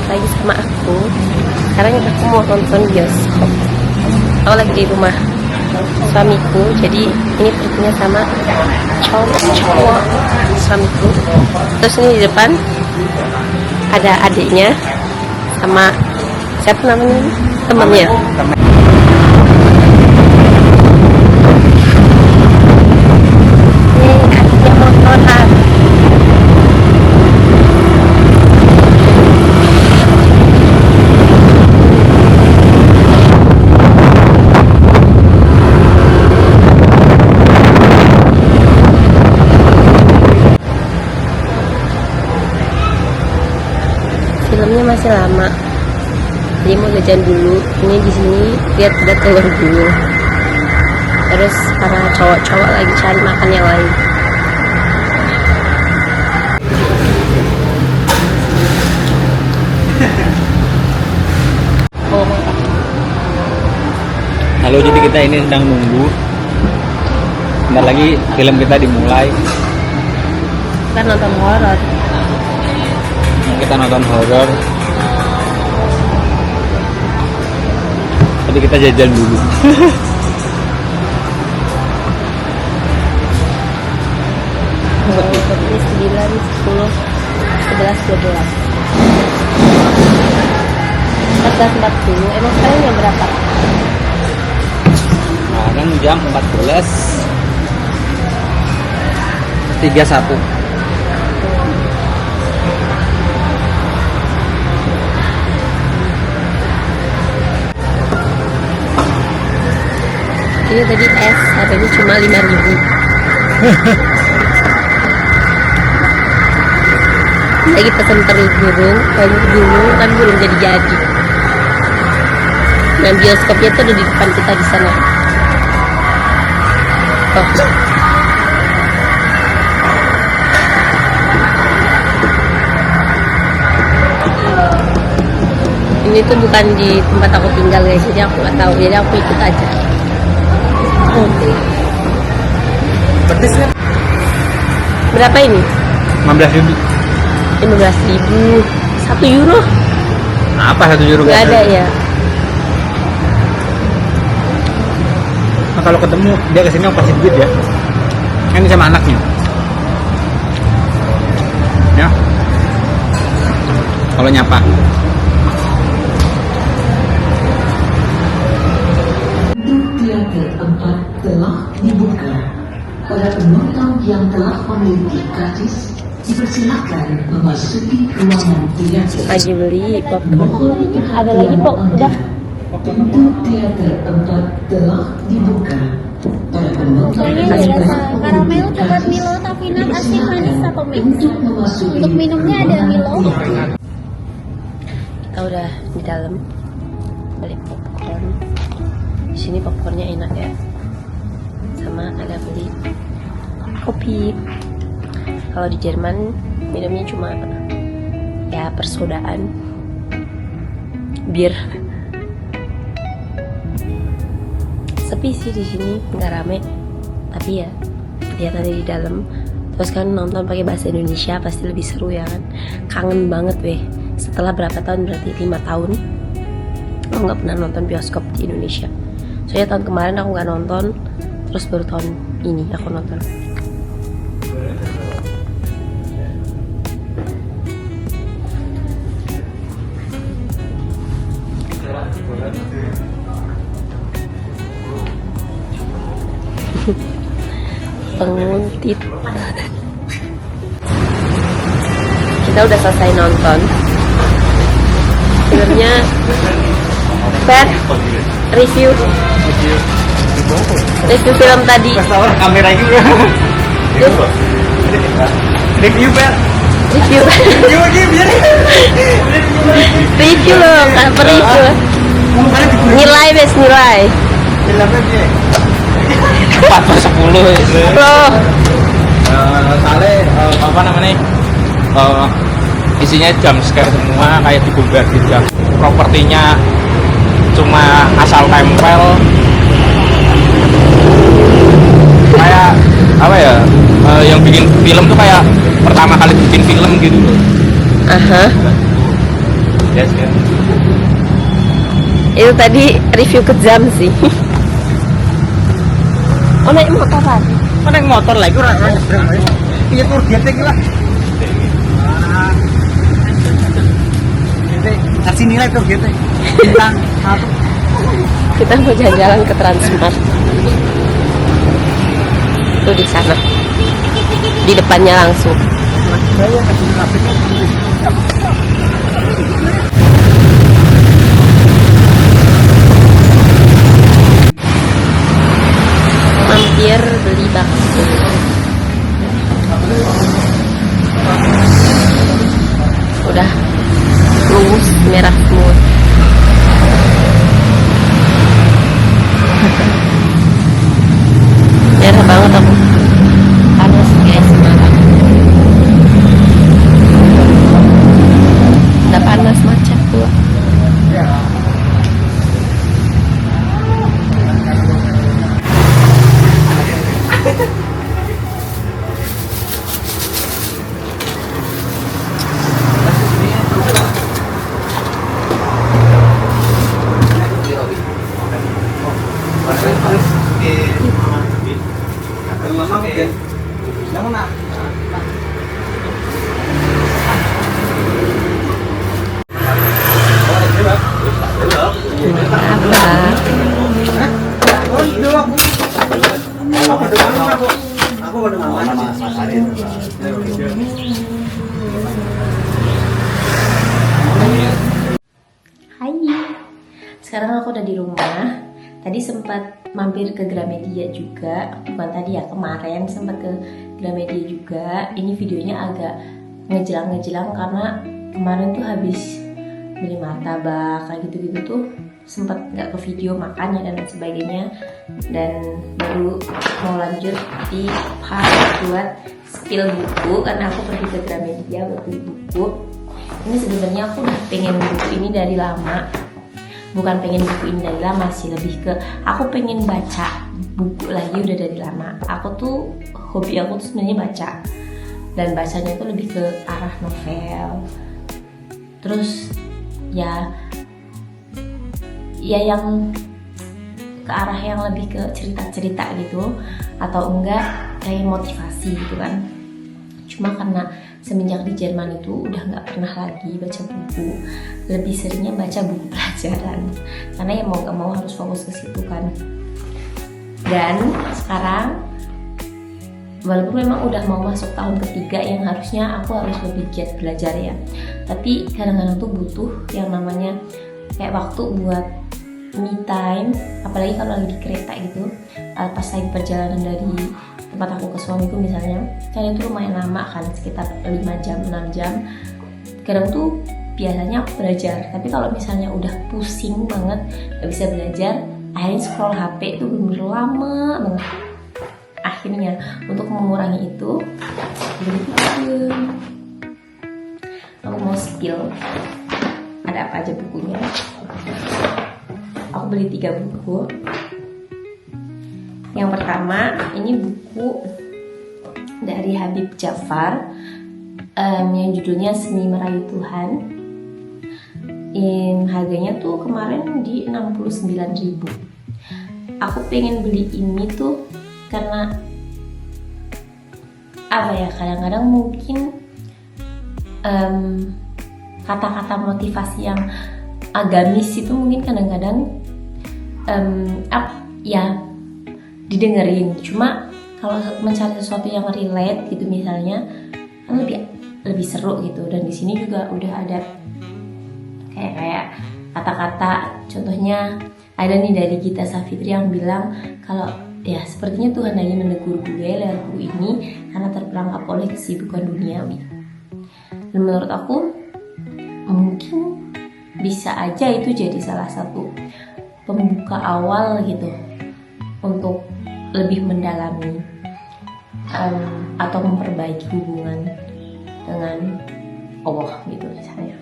Lagi sama aku. Sekarang aku mau nonton bioskop. Aku lagi di rumah suamiku, jadi ini perginya sama cowok suamiku. Terus ini di depan ada adiknya sama siapa namanya, temennya. Ini adiknya motoran. Filmnya masih lama, jadi mau jajan dulu. Ini di sini lihat udah keluar dulu. Terus para cowok-cowok lagi cari makan yang lain. Oh, halo, jadi kita ini sedang nunggu. Bentar lagi film kita dimulai. kita nonton horor. Kita nonton horor. Tapi kita jajan dulu. Ini 9, 10, 11, 12, 14.40. Emang sekarang jam berapa? Sekarang jam 14.31. Ini tadi es, harganya cuma 5.000. Lagi pesen teri burung, banyak dulu, tapi belum jadi-jadi. Nah, bioskopnya tuh ada di depan kita di sana. Oh. Ini tuh bukan di tempat aku tinggal guys, jadi aku nggak tahu, jadi aku ikut aja. Berapa ini? 15.000. 15.000. 1 euro? Apa 1 euro? Gak ada ya? Nah, kalau ketemu dia kesini aku kasih duit ya. Ini sama anaknya. Ya. Kalau nyapa. Teater 4 telah dibuka. Para penonton yang telah memiliki karcis dipersilakan memasuki ruangan teater. Lagi beli popcorn. Ada lagi pok, udah. Pintu teater 4 telah dibuka. Para penonton Ini ada rasa karamel, coklat Milo, tafinat, asin, manis, atau mix. Untuk minumnya ada Milo. Kita udah di dalam beli popcorn. Di sini popcornnya enak ya. Sama ada beli kopi. Kalau di Jerman minumnya cuma ya persodaan, bir. Sepi sih di sini, nggak rame. Tapi ya lihat ada di dalam. Terus kan nonton pakai bahasa Indonesia pasti lebih seru ya kan. Kangen banget weh. Setelah berapa tahun, berarti 5 tahun aku nggak pernah nonton bioskop di Indonesia. Soalnya tahun kemarin aku nggak nonton, terus baru tahun ini aku nonton. Penguntit. Kita udah selesai nonton filmnya. Fer, review film tadi. Kamera gitu. Review Fer. Review loh, kan review. Nilai bes, nilai. 4/10 Loh, soalnya apa namanya, isinya jam scare semua, kayak dibongkar gitu. Propertinya cuma asal tempel. film tuh kayak pertama kali bikin film gitu loh. Aha. Yes, ya. Itu tadi review kejam sih. Oh naik motor tadi. Mana yang motor lagi orang nyebrang. Iya tur gete iki lah. Gete, kasih nilai tur gete. Bintang 1. Kita mau jalan-jalan ke Transmart. Tuh di sana. Di depannya langsung. Saya kasih trafik. Mampir beli bakso. Udah luwes merah semua. Merah banget aku. Panas kayak Semarang. Udah panas macet tuh. Hai, sekarang aku udah di rumah. Tadi sempat mampir ke Gramedia juga, bukan tadi ya, kemarin sempat ke Gramedia juga. Ini videonya agak ngejelang karena kemarin tuh habis beli martabak kayak gitu-gitu tuh, sempat nggak ke video makannya dan lain sebagainya, dan baru mau lanjut di part buat spill buku karena aku pergi ke Gramedia buat beli buku. Ini sebenarnya aku udah pengen buku ini dari lama, bukan pengen buku ini dari lama sih, lebih ke aku pengen baca buku lagi udah dari lama. Aku tuh hobi aku tuh sebenarnya baca, dan bacanya tuh lebih ke arah novel, terus ya yang ke arah yang lebih ke cerita-cerita gitu, atau enggak kayak motivasi gitu kan. Cuma karena semenjak di Jerman itu udah nggak pernah lagi baca buku, lebih seringnya baca buku pelajaran, karena ya mau nggak mau harus fokus ke situ kan. Dan sekarang walaupun memang udah mau masuk tahun ketiga yang harusnya aku harus lebih giat belajar ya, tapi kadang-kadang tuh butuh yang namanya kayak waktu buat me time, apalagi kalau lagi di kereta gitu, pas lagi perjalanan dari tempat aku ke suamiku misalnya, kan itu lumayan lama kan, sekitar 5 jam 6 jam. Kadang tuh biasanya aku belajar, tapi kalau misalnya udah pusing banget gak bisa belajar, akhirnya scroll HP itu bener lama banget. Akhirnya untuk mengurangi itu, aku mau spill ada apa aja bukunya. Aku beli 3 buku. Yang pertama ini buku dari Habib Jafar, yang judulnya Seni Merayu Tuhan. Harganya tuh kemarin di 69.000. Aku pengen beli ini tuh karena apa ya, kadang-kadang mungkin kata-kata motivasi yang agamis itu mungkin kadang-kadang ya didengerin. Cuma kalau mencari sesuatu yang relate gitu misalnya, kan lebih seru gitu. Dan di sini juga udah ada kayak kata-kata, contohnya ada nih dari Gita Savitri yang bilang kalau ya sepertinya Tuhan lagi menegur gue lewat buku ini karena terperangkap oleh kesibukan duniawi. Dan menurut aku mungkin bisa aja itu jadi salah satu pembuka awal gitu untuk lebih mendalami atau memperbaiki hubungan dengan Allah gitu misalnya.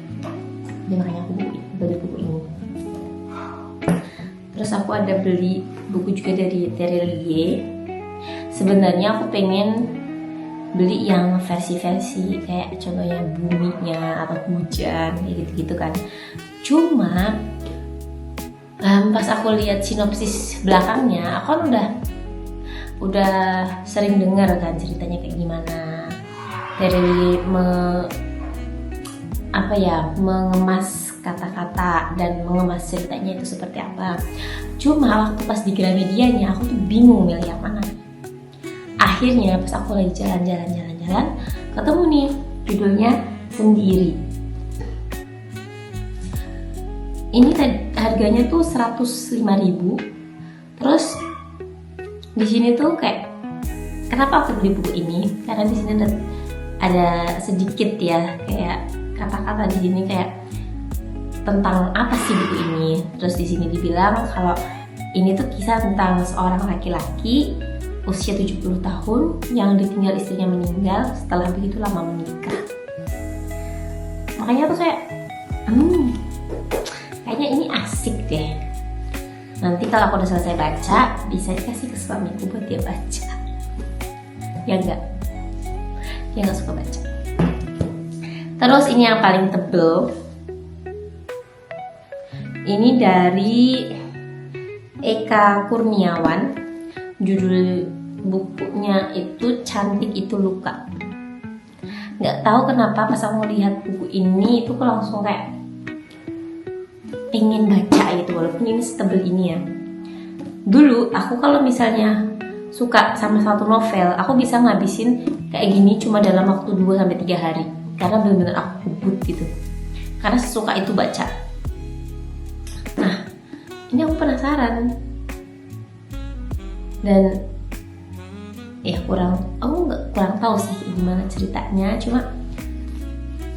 Jadi makanya aku beli buku ini. Terus aku ada beli buku juga dari Terelie. Sebenarnya aku pengen beli yang versi-versi kayak contohnya buminya atau hujan kayak gitu-gitu kan. Cuma pas aku lihat sinopsis belakangnya, aku kan udah sering dengar kan ceritanya kayak gimana, dari mengemas kata-kata dan mengemas ceritanya itu seperti apa. Cuma waktu pas di Gramedianya aku tuh bingung milih yang mana. Akhirnya pas aku lagi jalan-jalan ketemu nih judulnya Sendiri. Ini harganya tuh 105.000. Terus di sini tuh kayak kenapa aku beli buku ini? Karena di sini ada sedikit ya kayak kata-kata di sini kayak tentang apa sih buku ini. Terus di sini dibilang kalau ini tuh kisah tentang seorang laki-laki usia 70 tahun yang ditinggal istrinya meninggal setelah begitu lama menikah. Makanya tuh kayak kayaknya ini asik deh. Nanti kalau aku udah selesai baca bisa dikasih ke suamiku buat dia baca. Ya enggak? Dia nggak suka baca. Terus ini yang paling tebel. Ini dari Eka Kurniawan. Judul bukunya itu Cantik Itu Luka. Nggak tahu kenapa pas aku lihat buku ini itu aku langsung kayak ingin baca gitu, walaupun ini setebel ini ya. Dulu aku kalau misalnya suka sama satu novel, aku bisa ngabisin kayak gini cuma dalam waktu 2-3 hari. Karena benar-benar aku kebut gitu. Karena sesuka itu baca. Nah, ini aku penasaran. Dan ya aku kurang tahu sih gimana ceritanya, cuma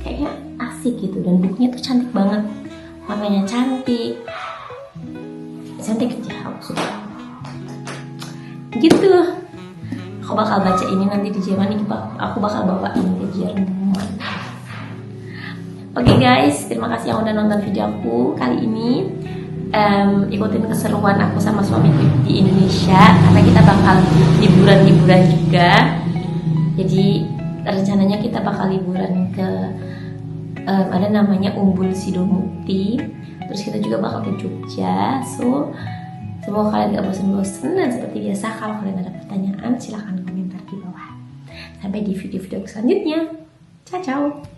kayaknya asik gitu. Dan bukunya tuh cantik banget. Warnanya cantik aja, aku suka gitu. Aku bakal baca ini nanti di Jerman. Aku bakal bawa ini ke Jerman. Oke guys, terima kasih yang udah nonton video aku kali ini. Ikutin keseruan aku sama suamiku di Indonesia karena kita bakal liburan juga. Jadi rencananya kita bakal liburan ke ada namanya Umbul Sidomukti. Terus kita juga bakal ke Jogja. So semoga kalian gak bosan-bosan, dan seperti biasa kalau kalian ada pertanyaan silahkan komentar di bawah. Sampai di video-video selanjutnya. Ciao.